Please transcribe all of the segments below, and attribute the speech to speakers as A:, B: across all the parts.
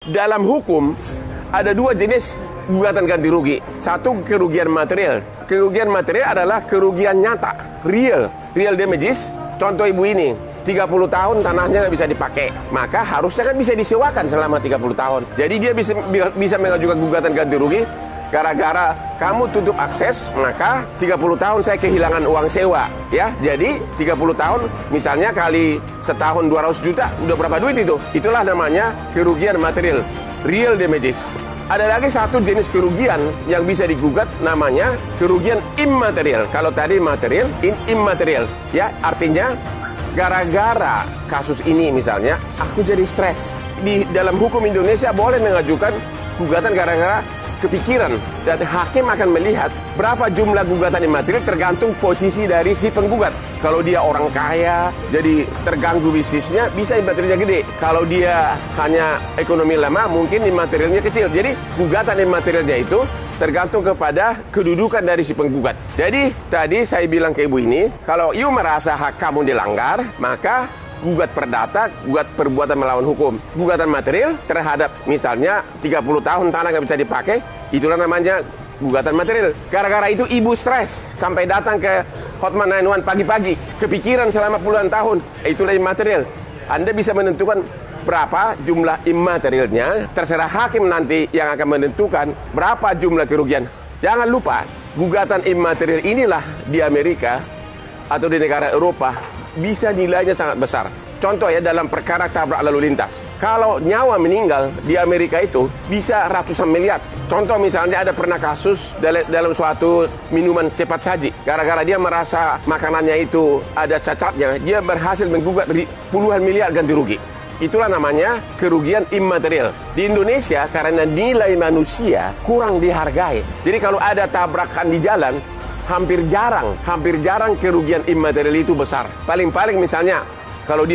A: dalam hukum ada dua jenis gugatan ganti rugi. Satu, kerugian material. Kerugian material adalah kerugian nyata, real damages. Contoh ibu ini, 30 tahun tanahnya nggak bisa dipakai, maka harusnya kan bisa disewakan selama 30 tahun. Jadi dia bisa mengajukan gugatan ganti rugi gara-gara kamu tutup akses, maka 30 tahun saya kehilangan uang sewa, ya. Jadi 30 tahun misalnya kali setahun 200 juta, udah berapa duit itu? Itulah namanya kerugian material, real damages. Ada lagi satu jenis kerugian yang bisa digugat, namanya kerugian immaterial. Kalau tadi material, immaterial, ya, artinya gara-gara kasus ini misalnya aku jadi stres. Di dalam hukum Indonesia boleh mengajukan gugatan gara-gara kepikiran, dan hakim akan melihat berapa jumlah gugatan imaterial tergantung posisi dari si penggugat. Kalau dia orang kaya, jadi terganggu bisnisnya, bisa imaterialnya gede. Kalau dia hanya ekonomi lemah, mungkin imaterialnya kecil. Jadi gugatan imaterialnya itu tergantung kepada kedudukan dari si penggugat. Jadi tadi saya bilang ke ibu ini, kalau you merasa hak kamu dilanggar, maka gugat perdata, gugat perbuatan melawan hukum. Gugatan material terhadap misalnya 30 tahun tanah nggak bisa dipakai, itulah namanya gugatan material. Gara-gara itu ibu stres sampai datang ke Hotman 911 pagi-pagi, kepikiran selama puluhan tahun, itulah immaterial. Anda bisa menentukan berapa jumlah immaterialnya, terserah hakim nanti yang akan menentukan berapa jumlah kerugian. Jangan lupa, gugatan immaterial inilah di Amerika atau di negara Eropa bisa nilainya sangat besar. Contoh ya, dalam perkara tabrak lalu lintas, kalau nyawa meninggal di Amerika itu bisa ratusan miliar. Contoh misalnya ada pernah kasus dalam suatu minuman cepat saji, gara-gara dia merasa makanannya itu ada cacatnya, dia berhasil menggugat puluhan miliar ganti rugi. Itulah namanya kerugian immaterial. Di Indonesia karena nilai manusia kurang dihargai, jadi kalau ada tabrakan di jalan, hampir jarang kerugian immaterial itu besar. Paling-paling misalnya kalau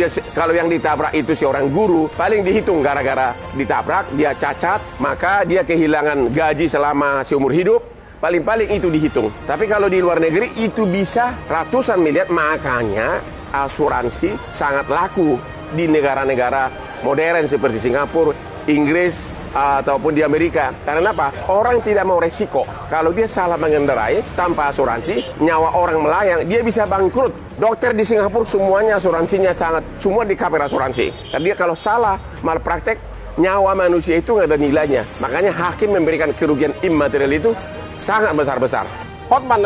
A: yang ditabrak itu seorang guru, paling dihitung gara-gara ditabrak dia cacat, maka dia kehilangan gaji selama seumur hidup. Paling-paling itu dihitung. Tapi kalau di luar negeri itu bisa ratusan miliar, makanya asuransi sangat laku di negara-negara modern seperti Singapura, Inggris, ataupun di Amerika. Karena apa? Orang tidak mau resiko. Kalau dia salah mengendarai tanpa asuransi, nyawa orang melayang, dia bisa bangkrut. Dokter di Singapura semuanya asuransinya semua di cover asuransi. Karena dia kalau salah malpraktek, nyawa manusia itu nggak ada nilainya. Makanya hakim memberikan kerugian immaterial itu sangat besar-besar. Hotman